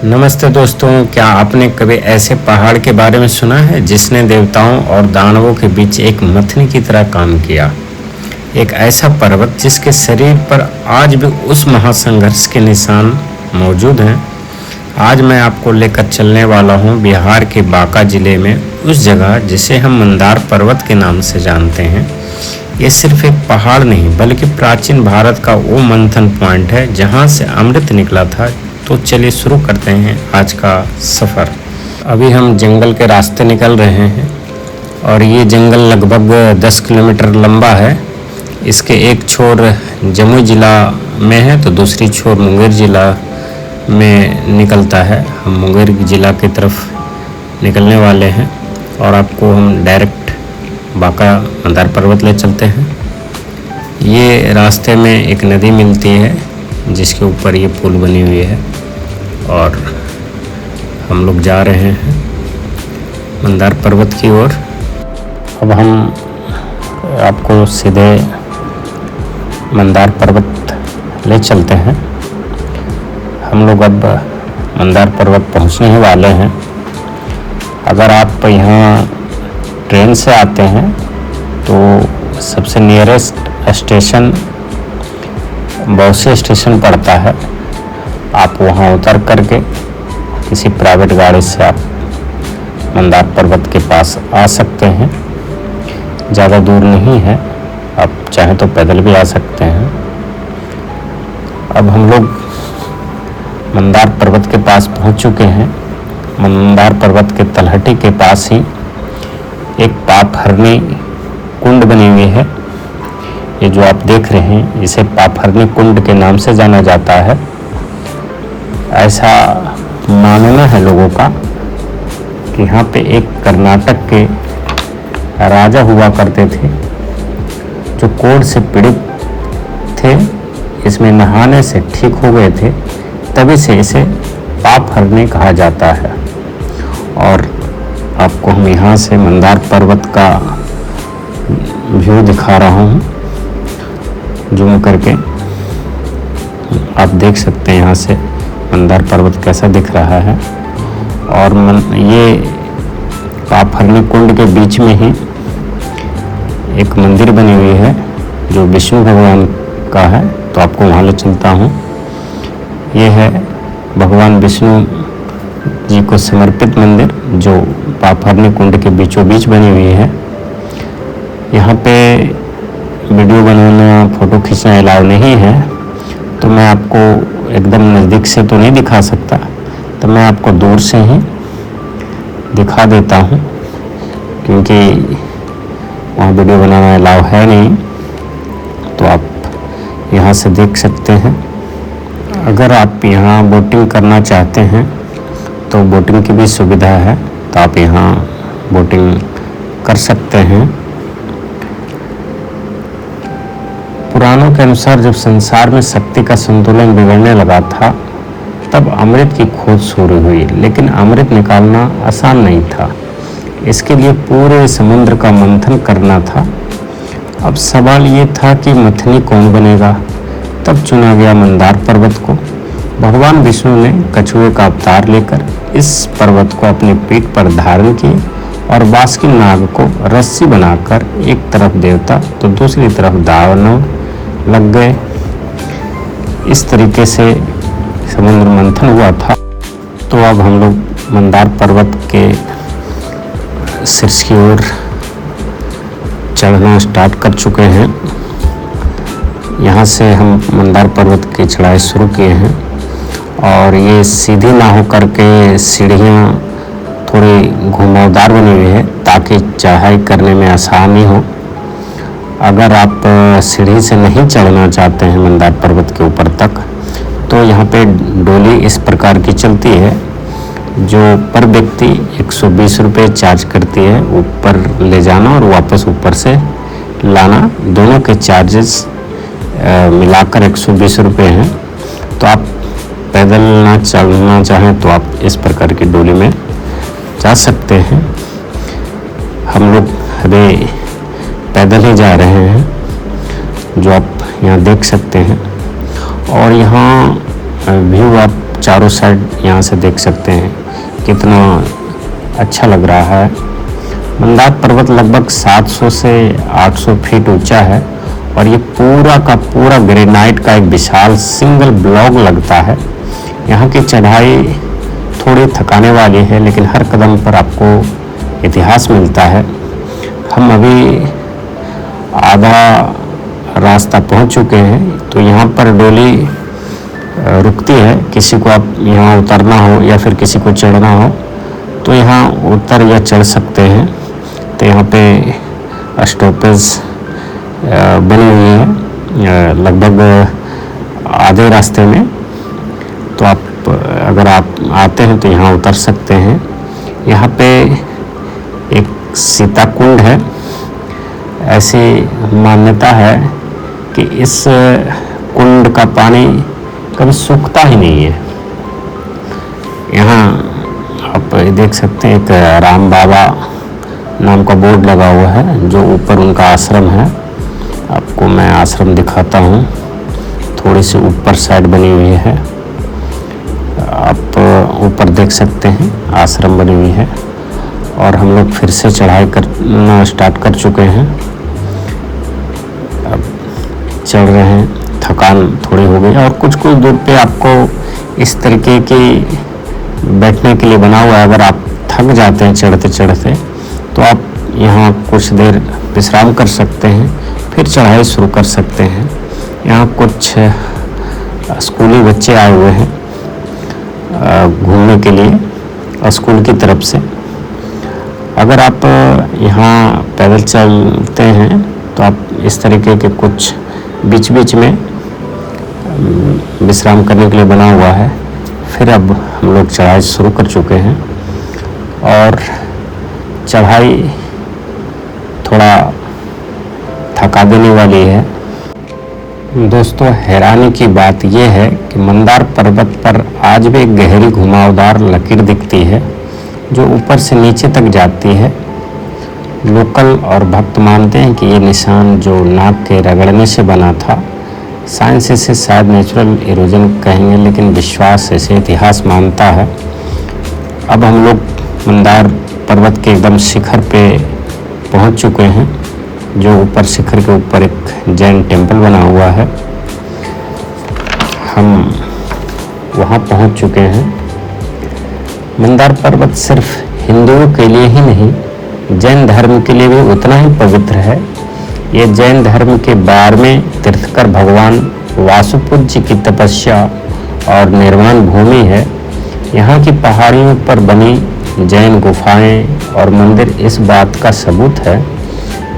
नमस्ते दोस्तों, क्या आपने कभी ऐसे पहाड़ के बारे में सुना है जिसने देवताओं और दानवों के बीच एक मथनी की तरह काम किया। एक ऐसा पर्वत जिसके शरीर पर आज भी उस महासंघर्ष के निशान मौजूद हैं। आज मैं आपको लेकर चलने वाला हूं बिहार के बांका जिले में उस जगह जिसे हम मंदार पर्वत के नाम से जानते हैं। ये सिर्फ एक पहाड़ नहीं बल्कि प्राचीन भारत का वो मंथन पॉइंट है जहां से अमृत निकला था। तो चलिए शुरू करते हैं आज का सफ़र। अभी हम जंगल के रास्ते निकल रहे हैं और ये जंगल लगभग 10 किलोमीटर लंबा है। इसके एक छोर जमुई ज़िला में है तो दूसरी छोर मुंगेर ज़िला में निकलता है। हम मुंगेर ज़िला की तरफ निकलने वाले हैं और आपको हम डायरेक्ट बांका मंदार पर्वत ले चलते हैं। ये रास्ते में एक नदी मिलती है जिसके ऊपर ये पुल बनी हुई है और हम लोग जा रहे हैं मंदार पर्वत की ओर। अब हम आपको सीधे मंदार पर्वत ले चलते हैं। हम लोग अब मंदार पर्वत पहुंचने ही वाले हैं। अगर आप यहाँ ट्रेन से आते हैं तो सबसे नियरेस्ट स्टेशन बौसी स्टेशन पड़ता है। आप वहाँ उतर करके किसी प्राइवेट गाड़ी से आप मंदार पर्वत के पास आ सकते हैं। ज़्यादा दूर नहीं है, आप चाहें तो पैदल भी आ सकते हैं। अब हम लोग मंदार पर्वत के पास पहुँच चुके हैं। मंदार पर्वत के तलहटी के पास ही एक पापहरनी कुंड बनी हुई है। ये जो आप देख रहे हैं इसे पापहरनी कुंड के नाम से जाना जाता है। ऐसा मानना है लोगों का कि यहाँ पे एक कर्नाटक के राजा हुआ करते थे जो कोढ़ से पीड़ित थे। इसमें नहाने से ठीक हो गए थे, तभी से इसे पापहरनी कहा जाता है। और आपको हम यहाँ से मंदार पर्वत का व्यू दिखा रहा हूँ। जूम करके आप देख सकते हैं यहाँ से मंदार पर्वत कैसा दिख रहा है। और ये पापहरनी कुंड के बीच में ही एक मंदिर बनी हुई है जो विष्णु भगवान का है, तो आपको वहाँ ले चलता हूँ। ये है भगवान विष्णु जी को समर्पित मंदिर जो पापहरनी कुंड के बीचों बीच बनी हुई है। यहाँ पे वीडियो बनाना, फ़ोटो खींचना अलाउ नहीं है, तो मैं आपको एकदम नज़दीक से तो नहीं दिखा सकता, तो मैं आपको दूर से ही दिखा देता हूँ क्योंकि वहाँ वीडियो बनाना अलाउ है नहीं। तो आप यहाँ से देख सकते हैं। अगर आप यहाँ बोटिंग करना चाहते हैं तो बोटिंग की भी सुविधा है, तो आप यहाँ बोटिंग कर सकते हैं। पुराणों के अनुसार जब संसार में शक्ति का संतुलन बिगड़ने लगा था तब अमृत की खोज शुरू हुई, लेकिन अमृत निकालना आसान नहीं था। इसके लिए पूरे समुद्र का मंथन करना था। अब सवाल ये था कि मथनी कौन बनेगा। तब चुना गया मंदार पर्वत को। भगवान विष्णु ने कछुए का अवतार लेकर इस पर्वत को अपनी पीठ पर धारण किए और बासुकी नाग को रस्सी बनाकर एक तरफ देवता तो दूसरी तरफ दानव लग गए। इस तरीके से समुद्र मंथन हुआ था। तो अब हम लोग मंदार पर्वत के शीर्ष की ओर चढ़ना स्टार्ट कर चुके हैं। यहाँ से हम मंदार पर्वत की चढ़ाई शुरू किए हैं और ये सीधी ना हो करके सीढ़ियाँ थोड़ी घुमावदार बनी हुई है ताकि चढ़ाई करने में आसानी हो। अगर आप सीढ़ी से नहीं चढ़ना चाहते हैं मंदार पर्वत के ऊपर तक, तो यहाँ पे डोली इस प्रकार की चलती है जो पर व्यक्ति 120 रुपये चार्ज करती है। ऊपर ले जाना और वापस ऊपर से लाना, दोनों के चार्जेस मिलाकर 120 रुपये हैं। तो आप पैदल ना चलना चाहें तो आप इस प्रकार की डोली में जा सकते हैं। हम लोग अभी पैदल ही जा रहे हैं जो आप यहाँ देख सकते हैं। और यहाँ व्यू आप चारों साइड यहाँ से देख सकते हैं कितना अच्छा लग रहा है। मंदार पर्वत लगभग 700 से 800 फीट ऊंचा है और ये पूरा का पूरा ग्रेनाइट का एक विशाल सिंगल ब्लॉक लगता है। यहाँ की चढ़ाई थोड़ी थकाने वाली है, लेकिन हर कदम पर आपको इतिहास मिलता है। हम अभी आधा रास्ता पहुँच चुके हैं, तो यहाँ पर डोली रुकती है। किसी को आप यहाँ उतरना हो या फिर किसी को चढ़ना हो तो यहाँ उतर या चढ़ सकते हैं। तो यहाँ पे स्टॉपेज बनी हुई है लगभग आधे रास्ते में, तो आप अगर आप आते हैं तो यहाँ उतर सकते हैं। यहाँ पे एक सीता कुंड है। ऐसी मान्यता है कि इस कुंड का पानी कभी सूखता ही नहीं है। यहाँ आप देख सकते हैं एक राम बाबा नाम का बोर्ड लगा हुआ है, जो ऊपर उनका आश्रम है। आपको मैं आश्रम दिखाता हूँ। थोड़ी सी ऊपर साइड बनी हुई है, आप ऊपर देख सकते हैं आश्रम बनी हुई है। और हम लोग फिर से चढ़ाई करना स्टार्ट कर चुके हैं। अब चढ़ रहे हैं, थकान थोड़ी हो गई। और कुछ दूर पे आपको इस तरीके की बैठने के लिए बना हुआ है। अगर आप थक जाते हैं चढ़ते चढ़ते तो आप यहाँ कुछ देर विश्राम कर सकते हैं, फिर चढ़ाई शुरू कर सकते हैं। यहाँ कुछ स्कूली बच्चे आए हुए हैं घूमने के लिए स्कूल की तरफ से। अगर आप यहाँ पैदल चलते हैं तो आप इस तरीके के कुछ बीच बीच में विश्राम करने के लिए बना हुआ है। फिर अब हम लोग चढ़ाई शुरू कर चुके हैं और चढ़ाई थोड़ा थका देने वाली है। दोस्तों, हैरानी की बात यह है कि मंदार पर्वत पर आज भी एक गहरी घुमावदार लकीर दिखती है जो ऊपर से नीचे तक जाती है। लोकल और भक्त मानते हैं कि ये निशान जो नाक के रगड़ने से बना था। साइंस इसे शायद नेचुरल इरोजन कहेंगे, लेकिन विश्वास इसे इतिहास मानता है। अब हम लोग मंदार पर्वत के एकदम शिखर पे पहुंच चुके हैं, जो ऊपर शिखर के ऊपर एक जैन टेम्पल बना हुआ है। हम वहां पहुंच चुके हैं। मंदार पर्वत सिर्फ हिंदुओं के लिए ही नहीं, जैन धर्म के लिए भी उतना ही पवित्र है। ये जैन धर्म के 12वें तीर्थकर भगवान वासुपूज्य की तपस्या और निर्वाण भूमि है। यहाँ की पहाड़ियों पर बनी जैन गुफाएं और मंदिर इस बात का सबूत है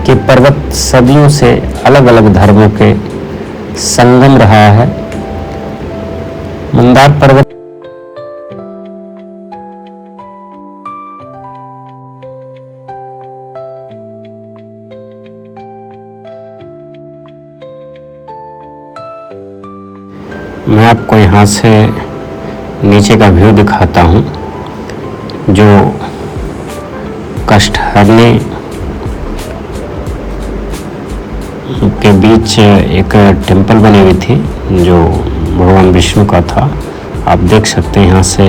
कि पर्वत सदियों से अलग अलग धर्मों के संगम रहा है। मंदार पर्वत मैं आपको यहाँ से नीचे का व्यू दिखाता हूँ, जो काष्ठहरणी के बीच एक टेम्पल बनी हुई थी जो भगवान विष्णु का था। आप देख सकते हैं यहाँ से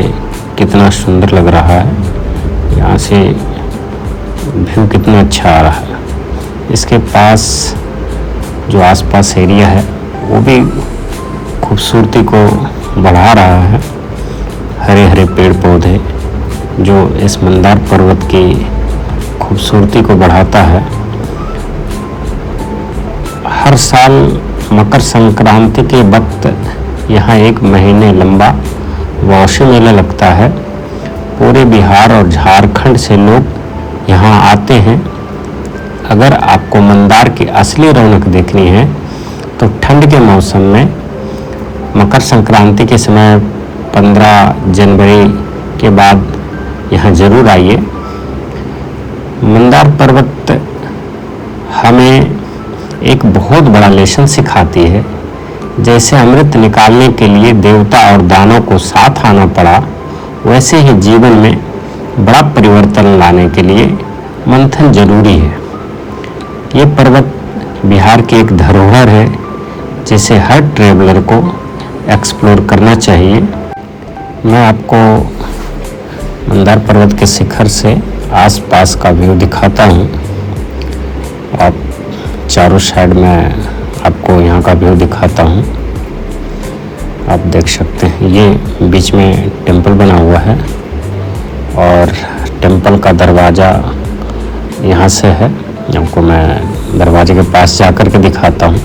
कितना सुंदर लग रहा है। यहाँ से व्यू कितना अच्छा आ रहा है। इसके पास जो आसपास एरिया है वो भी खूबसूरती को बढ़ा रहा है। हरे हरे पेड़ पौधे जो इस मंदार पर्वत की खूबसूरती को बढ़ाता है। हर साल मकर संक्रांति के वक्त यहाँ 1 महीने लंबा वार्षिक मेला लगता है। पूरे बिहार और झारखंड से लोग यहाँ आते हैं। अगर आपको मंदार की असली रौनक देखनी है तो ठंड के मौसम में मकर संक्रांति के समय 15 जनवरी के बाद यहाँ ज़रूर आइए। मंदार पर्वत हमें एक बहुत बड़ा लेसन सिखाती है। जैसे अमृत निकालने के लिए देवता और दानव को साथ आना पड़ा, वैसे ही जीवन में बड़ा परिवर्तन लाने के लिए मंथन जरूरी है। ये पर्वत बिहार की एक धरोहर है जिसे हर ट्रैवलर को एक्सप्लोर करना चाहिए। मैं आपको मंदार पर्वत के शिखर से आसपास का व्यू दिखाता हूँ। आप चारों साइड में आपको यहाँ का व्यू दिखाता हूँ। आप देख सकते हैं ये बीच में टेंपल बना हुआ है और टेंपल का दरवाज़ा यहाँ से है। आपको मैं दरवाजे के पास जाकर के दिखाता हूँ।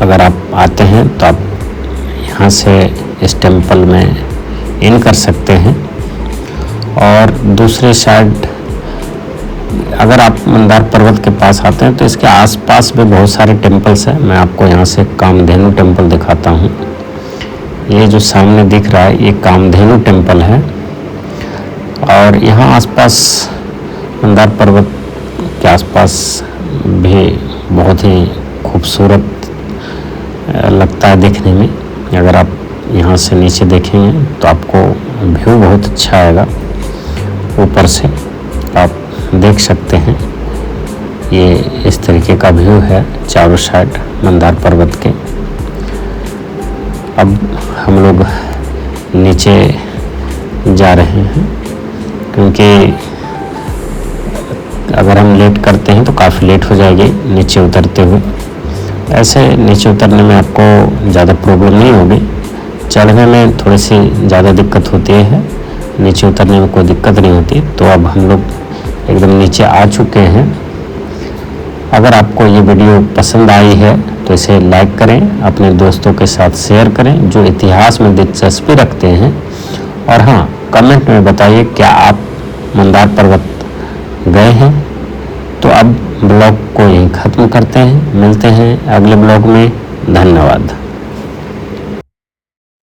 अगर आप आते हैं तो आप यहाँ से इस टेंपल में इन कर सकते हैं। और दूसरे साइड अगर आप मंदार पर्वत के पास आते हैं तो इसके आसपास भी बहुत सारे टेंपल्स हैं। मैं आपको यहाँ से कामधेनु टेंपल दिखाता हूँ। ये जो सामने दिख रहा है ये कामधेनु टेंपल है। और यहाँ आसपास मंदार पर्वत के आसपास भी बहुत ही खूबसूरत लगता है देखने में। अगर आप यहाँ से नीचे देखेंगे तो आपको व्यू बहुत अच्छा आएगा। ऊपर से आप देख सकते हैं ये इस तरीके का व्यू है चारों साइड मंदार पर्वत के। अब हम लोग नीचे जा रहे हैं क्योंकि अगर हम लेट करते हैं तो काफ़ी लेट हो जाएगी नीचे उतरते हुए। ऐसे नीचे उतरने में आपको ज़्यादा प्रॉब्लम नहीं होगी। चढ़ने में थोड़ी सी ज़्यादा दिक्कत होती है, नीचे उतरने में कोई दिक्कत नहीं होती। तो अब हम लोग एकदम नीचे आ चुके हैं। अगर आपको ये वीडियो पसंद आई है तो इसे लाइक करें, अपने दोस्तों के साथ शेयर करें जो इतिहास में दिलचस्पी रखते हैं। और हाँ, कमेंट में बताइए क्या आप मंदार पर्वत गए हैं। तो अब ब्लॉग को यहीं ख़त्म करते हैं। मिलते हैं अगले ब्लॉग में। धन्यवाद।